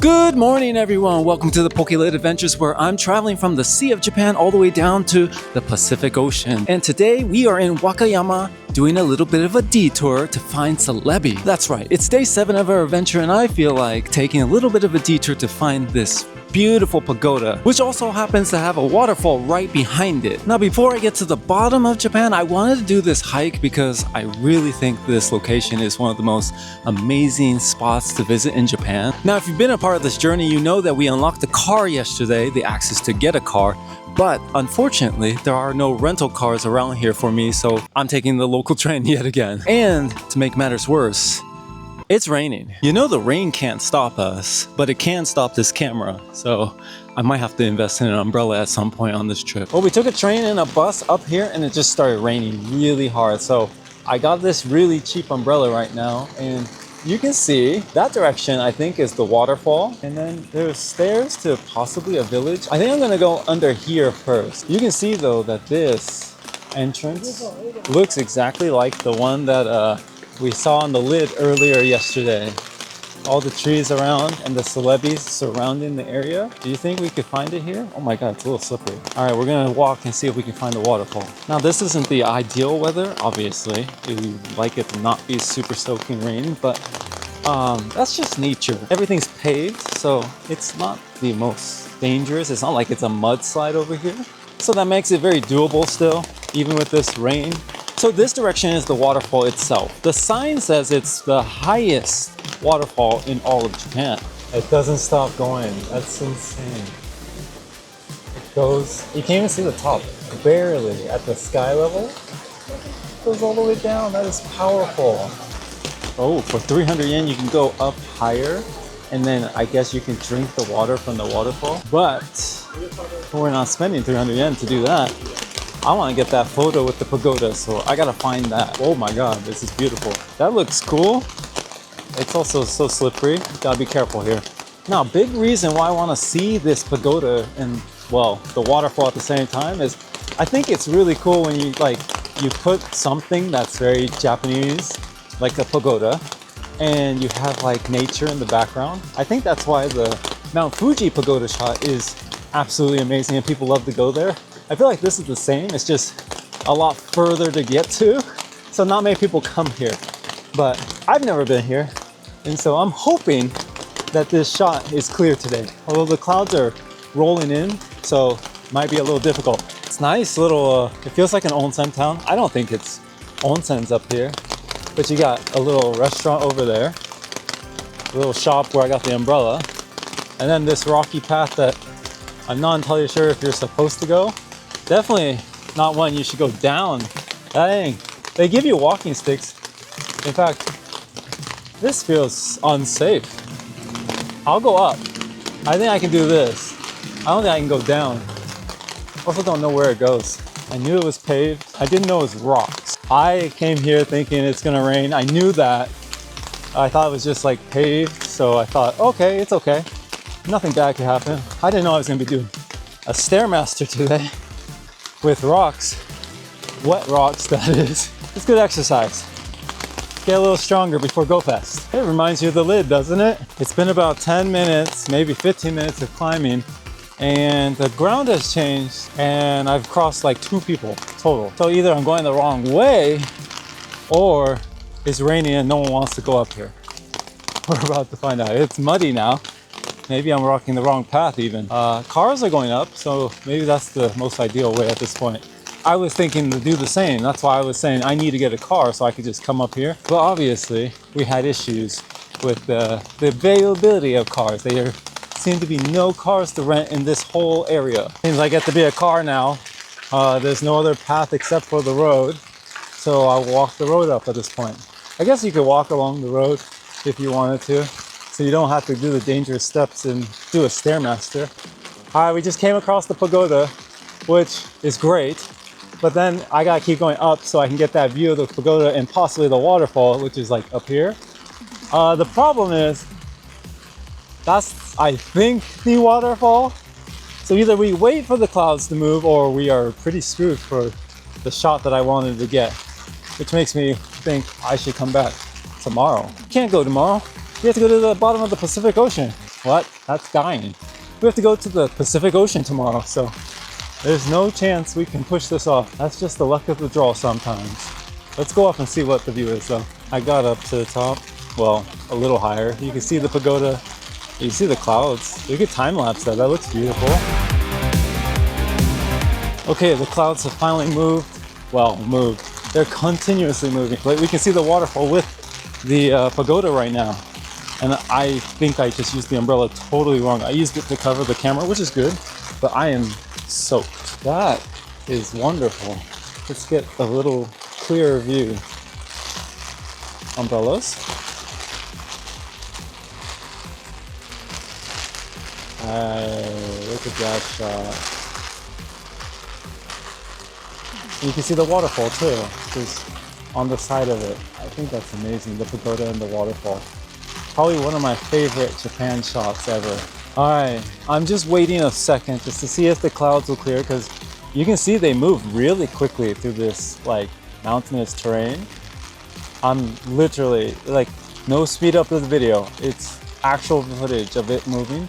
Good morning, everyone. Welcome to the Pokelid Adventures, where I'm traveling from the Sea of Japan all the way down to the Pacific Ocean. And today we are in Wakayama doing a little bit of a detour to find Celebi. That's right, it's day 7 of our adventure, and I feel like taking a little bit of a detour to find this beautiful pagoda, which also happens to have a waterfall right behind it. Now, before I get to the bottom of Japan, I wanted to do this hike because I really think this location is one of the most amazing spots to visit in Japan. Now, if you've been a part of this journey, you know that we unlocked a car yesterday, the access to get a car. But unfortunately, there are no rental cars around here for me, so I'm taking the local train yet again. And to make matters worse, it's raining. You know, the rain can't stop us, but it can stop this camera. So I might have to invest in an umbrella at some point on this trip. Well, we took a train and a bus up here and it just started raining really hard. So I got this really cheap umbrella right now, and you can see that direction, I think, is the waterfall. And then there's stairs to possibly a village. I think I'm gonna go under here first. You can see though that this entrance looks exactly like the one that we saw on the lid earlier yesterday. All the trees around and the Celebis surrounding the area. Do you think we could find it here? Oh my god, it's a little slippery. All right, we're gonna walk and see if we can find the waterfall. Now, this isn't the ideal weather, obviously. We like it to not be super soaking rain, but that's just nature. Everything's paved, so it's not the most dangerous. It's not like it's a mudslide over here. So that makes it very doable still, even with this rain. So this direction is the waterfall itself. The sign says it's the highest waterfall in all of Japan. It doesn't stop going. That's insane. It goes, you can't even see the top, barely at the sky level. It goes all the way down. That is powerful. Oh, for 300 yen, you can go up higher, and then I guess you can drink the water from the waterfall. But we're not spending 300 yen to do that. I want to get that photo with the pagoda, so I gotta find that. Oh my god, this is beautiful. That looks cool. It's also so slippery. Gotta be careful here. Now, big reason why I want to see this pagoda and, well, the waterfall at the same time is I think it's really cool when you put something that's very Japanese, like a pagoda, and you have like nature in the background. I think that's why the Mount Fuji pagoda shot is absolutely amazing and people love to go there. I feel like this is the same, it's just a lot further to get to, so not many people come here. But I've never been here, and so I'm hoping that this shot is clear today. Although the clouds are rolling in, so it might be a little difficult. It's nice little, it feels like an onsen town. I don't think it's onsens up here, but you got a little restaurant over there, a little shop where I got the umbrella, and then this rocky path that I'm not entirely sure if you're supposed to go. Definitely not one you should go down. Dang, they give you walking sticks. In fact, this feels unsafe. I'll go up. I think I can do this. I don't think I can go down. Also don't know where it goes. I knew it was paved. I didn't know it was rocks. I came here thinking it's gonna rain. I knew that. I thought it was just like paved, so I thought, okay, it's okay. Nothing bad could happen. I didn't know I was gonna be doing a Stairmaster today with rocks. Wet rocks, that is. It's good exercise. Get a little stronger before Go Fest. It reminds you of the lid, doesn't it? It's been about 10 minutes, maybe 15 minutes of climbing, and the ground has changed, and I've crossed like 2 people total. So either I'm going the wrong way, or it's raining and no one wants to go up here. We're about to find out. It's muddy now. Maybe I'm walking the wrong path even. Cars are going up, so maybe that's the most ideal way at this point. I was thinking to do the same. That's why I was saying I need to get a car so I could just come up here. But obviously, we had issues with the availability of cars. There seem to be no cars to rent in this whole area. Seems like I get to be a car now. There's no other path except for the road. So I'll walk the road up at this point. I guess you could walk along the road if you wanted to, so you don't have to do the dangerous steps and do a Stairmaster. All right, we just came across the pagoda, which is great, but then I gotta keep going up so I can get that view of the pagoda and possibly the waterfall, which is like up here. The problem is, that's, I think, the waterfall. So either we wait for the clouds to move or we are pretty screwed for the shot that I wanted to get, which makes me think I should come back tomorrow. Can't go tomorrow. We have to go to the bottom of the Pacific Ocean. What? That's dying. We have to go to the Pacific Ocean tomorrow, so there's no chance we can push this off. That's just the luck of the draw sometimes. Let's go up and see what the view is though. I got up to the top, well, a little higher. You can see the pagoda, you can see the clouds. You could time lapse that, that looks beautiful. Okay, the clouds have finally moved. Well, moved. They're continuously moving. Like we can see the waterfall with the pagoda right now. And I think I just used the umbrella totally wrong. I used it to cover the camera, which is good, but I am soaked. That is wonderful. Let's get a little clearer view. Umbrellas. Look at that shot. You can see the waterfall too, just on the side of it. I think that's amazing, the pagoda and the waterfall. Probably one of my favorite Japan shots ever. All right, I'm just waiting a second just to see if the clouds will clear, because you can see they move really quickly through this like mountainous terrain. I'm literally like, no speed up of the video. It's actual footage of it moving.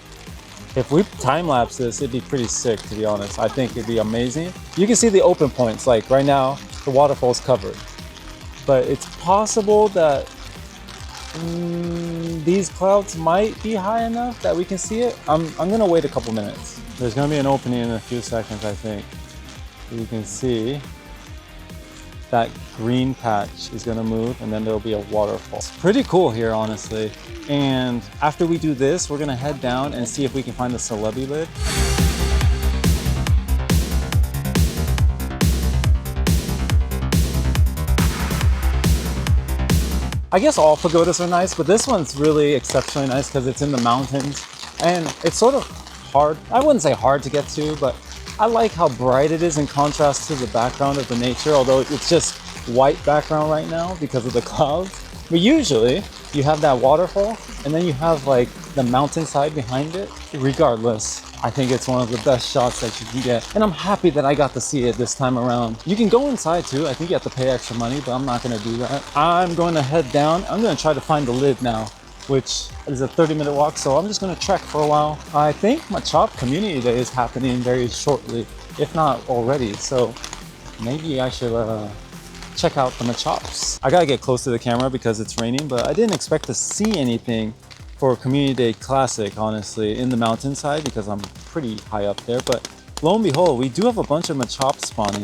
If we time lapse this, it'd be pretty sick, to be honest. I think it'd be amazing. You can see the open points, like right now, the waterfall's covered. But it's possible that these clouds might be high enough that we can see it. I'm gonna wait a couple minutes. There's gonna be an opening in a few seconds, I think. You can see that green patch is gonna move, and then there'll be a waterfall. It's pretty cool here, honestly. And after we do this, we're gonna head down and see if we can find the Celebi lid. I guess all pagodas are nice, but this one's really exceptionally nice because it's in the mountains. And it's sort of hard, I wouldn't say hard to get to, but I like how bright it is in contrast to the background of the nature, although it's just white background right now because of the clouds. But usually you have that waterfall and then you have like the mountainside behind it. Regardless, I think it's one of the best shots that you can get. And I'm happy that I got to see it this time around. You can go inside too. I think you have to pay extra money, but I'm not gonna do that. I'm going to head down. I'm gonna try to find the lid now, which is a 30-minute walk, so I'm just gonna trek for a while. I think Machop Community Day is happening very shortly, if not already, so maybe I should check out the Machops. I gotta get close to the camera because it's raining, but I didn't expect to see anything for Community Day Classic, honestly, in the mountainside because I'm pretty high up there, but lo and behold, we do have a bunch of Machops spawning,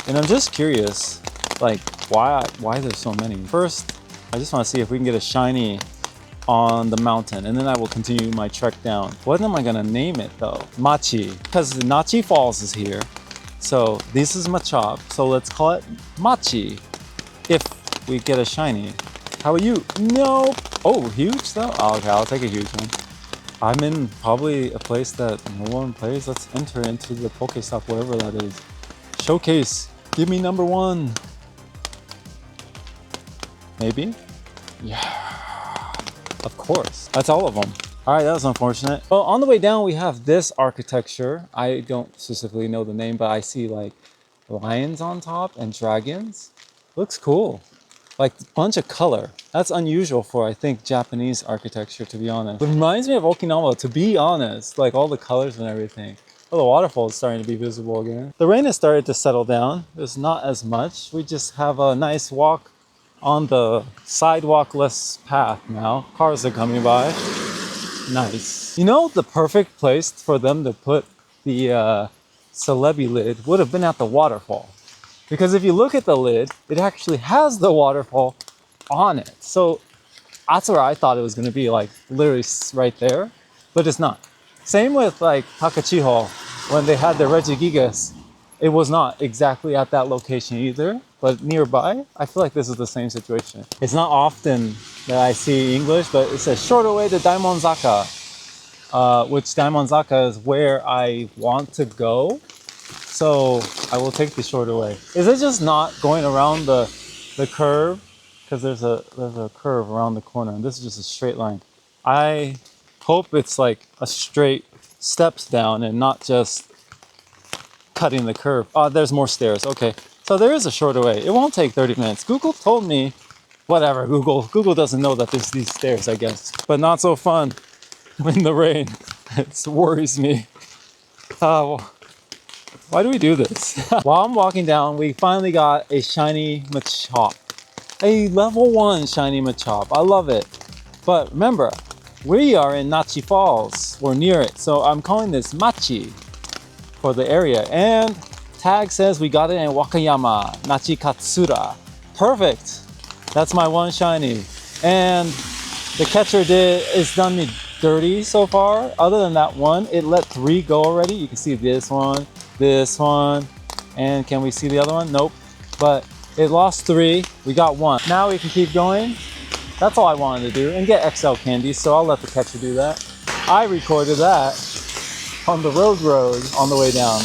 and I'm just curious, like, why there's so many. First, I just wanna see if we can get a shiny on the mountain, and then I will continue my trek down. What am I gonna name it though? Machi, because the Nachi Falls is here. So this is Machop, so let's call it Machi if we get a shiny. How are you? No. Oh, huge though? Oh, okay, I'll take a huge one. I'm in probably a place that no one plays. Let's enter into the Pokestop, wherever that is. Showcase, give me number 1. Maybe? Yeah. Of course, that's all of them. All right, that was unfortunate. Well, on the way down, we have this architecture. I don't specifically know the name, but I see like lions on top and dragons. Looks cool. Like a bunch of color. That's unusual for, I think, Japanese architecture, to be honest. It reminds me of Okinawa, to be honest, like all the colors and everything. Oh, the waterfall is starting to be visible again. The rain has started to settle down. There's not as much. We just have a nice walk on the sidewalk-less path now. Cars are coming by. Nice. You know, the perfect place for them to put the Celebi lid would have been at the waterfall. Because if you look at the lid, it actually has the waterfall on it. So that's where I thought it was gonna be, like literally right there, but it's not. Same with like Takachiho, when they had the Regigigas, it was not exactly at that location either, but nearby. I feel like this is the same situation. It's not often that I see English, but it says shorter way to Daimonzaka, which Daimonzaka is where I want to go. So I will take the shorter way. Is it just not going around the curve? Because there's a curve around the corner, and this is just a straight line. I hope it's like a straight steps down and not just cutting the curve. Oh, there's more stairs. Okay, so there is a shorter way. It won't take 30 minutes. Google told me, whatever, Google doesn't know that there's these stairs, I guess. But not so fun. in the rain. It worries me. Why do we do this? While I'm walking down, we finally got a shiny Machop. A level 1 shiny Machop. I love it. But remember, we are in Nachi Falls. We're near it. So I'm calling this Machi for the area. And tag says we got it in Wakayama, Nachi Katsura. Perfect. That's my one shiny. And the catcher is done me dirty so far. Other than that one, it let 3 go already. You can see this one, and can we see the other one? Nope. But it lost 3. We got 1. Now we can keep going. That's all I wanted to do, and get XL candy, so I'll let the catcher do that. I recorded that on the road on the way down.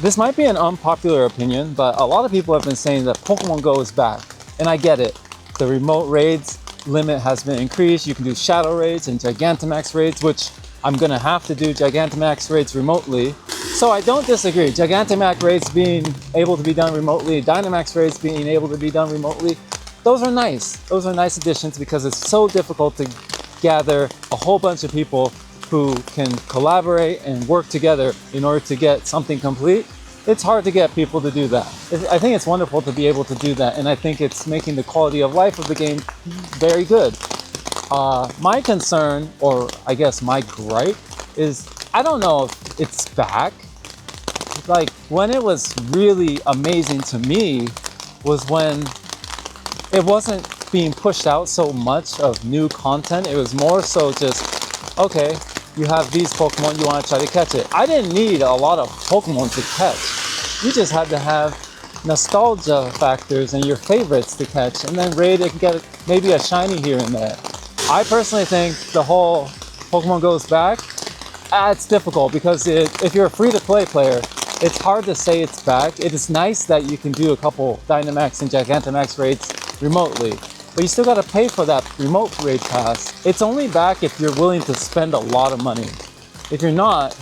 This might be an unpopular opinion, but a lot of people have been saying that Pokemon Go is back, and I get it. The remote raids limit has been increased. You can do Shadow raids and Gigantamax raids, which I'm gonna have to do Gigantamax raids remotely. So I don't disagree. Gigantamax raids being able to be done remotely, Dynamax raids being able to be done remotely, those are nice. Those are nice additions because it's so difficult to gather a whole bunch of people who can collaborate and work together in order to get something complete. It's hard to get people to do that. I think it's wonderful to be able to do that, and I think it's making the quality of life of the game very good. My concern, or I guess my gripe, is I don't know if it's back. Like, when it was really amazing to me was when it wasn't being pushed out so much of new content. It was more so just, okay, you have these Pokemon, you want to try to catch it. I didn't need a lot of Pokemon to catch. You just had to have nostalgia factors and your favorites to catch, and then raid and get maybe a shiny here and there. I personally think the whole Pokemon Goes back, it's difficult because if you're a free-to-play player, it's hard to say it's back. It is nice that you can do a couple Dynamax and Gigantamax raids remotely, but you still got to pay for that remote raid pass. It's only back if you're willing to spend a lot of money. If you're not,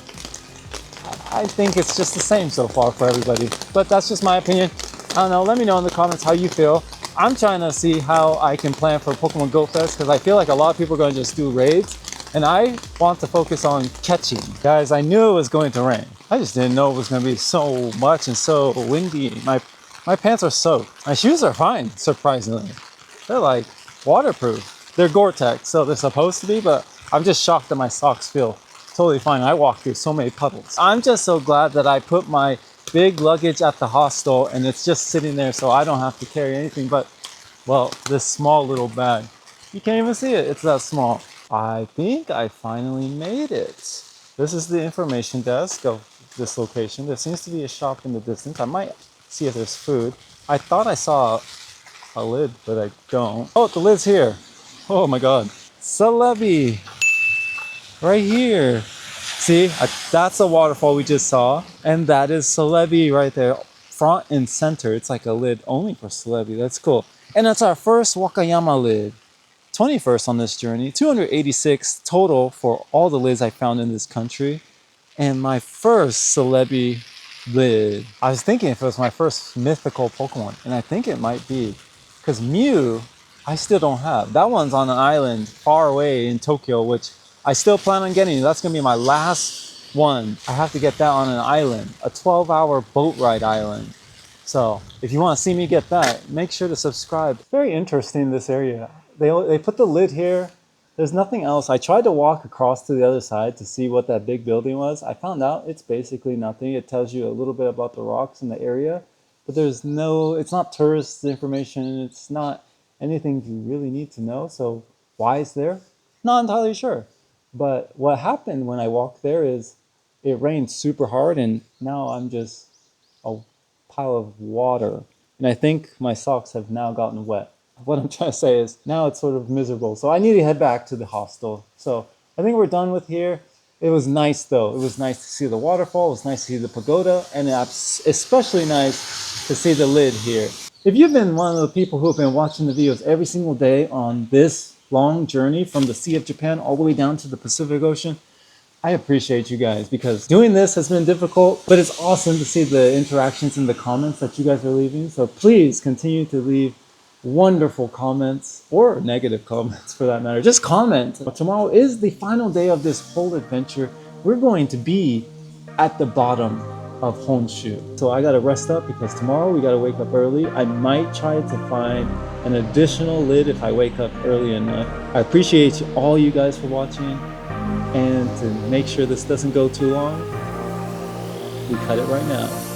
I think it's just the same so far for everybody. But that's just my opinion. I don't know. Let me know in the comments how you feel. I'm trying to see how I can plan for Pokemon Go Fest because I feel like a lot of people are going to just do raids, and I want to focus on catching. Guys, I knew it was going to rain. I just didn't know it was going to be so much and so windy. My pants are soaked. My shoes are fine, surprisingly. They're like waterproof. They're Gore-Tex, so they're supposed to be, but I'm just shocked that my socks feel totally fine. I walked through so many puddles. I'm just so glad that I put my big luggage at the hostel and it's just sitting there so I don't have to carry anything but, well, this small little bag. You can't even see it. It's that small. I think I finally made it. This is the information desk of this location. There seems to be a shop in the distance. I might see if there's food. I thought I saw a lid, but I don't. Oh, the lid's here. Oh my god. Celebi. Right here. See, that's a waterfall we just saw. And that is Celebi right there. Front and center. It's like a lid only for Celebi. That's cool. And that's our first Wakayama lid. 21st on this journey. 286 total for all the lids I found in this country. And my first Celebi lid. I was thinking if it was my first mythical Pokemon, and I think it might be. Because Mew, I still don't have. That one's on an island far away in Tokyo, which I still plan on getting. That's going to be my last one. I have to get that on an island, a 12-hour boat ride island. So if you want to see me get that, make sure to subscribe. Very interesting, this area. They put the lid here. There's nothing else. I tried to walk across to the other side to see what that big building was. I found out it's basically nothing. It tells you a little bit about the rocks in the area, but it's not tourist information. It's not anything you really need to know. So why it's there? Not entirely sure. But what happened when I walked there is it rained super hard and now I'm just a pile of water. And I think my socks have now gotten wet. What I'm trying to say is now it's sort of miserable. So I need to head back to the hostel. So I think we're done with here. It was nice though. It was nice to see the waterfall. It was nice to see the pagoda. And it's especially nice to see the lid here. If you've been one of the people who have been watching the videos every single day on this long journey from the Sea of Japan all the way down to the Pacific Ocean, I appreciate you guys because doing this has been difficult, but it's awesome to see the interactions in the comments that you guys are leaving. So please continue to leave wonderful comments, or negative comments for that matter. Just comment. Tomorrow is the final day of this whole adventure. We're going to be at the bottom of Honshu. So I gotta rest up because tomorrow we gotta wake up early. I might try to find an additional lid if I wake up early enough. I appreciate all you guys for watching, and to make sure this doesn't go too long, we cut it right now.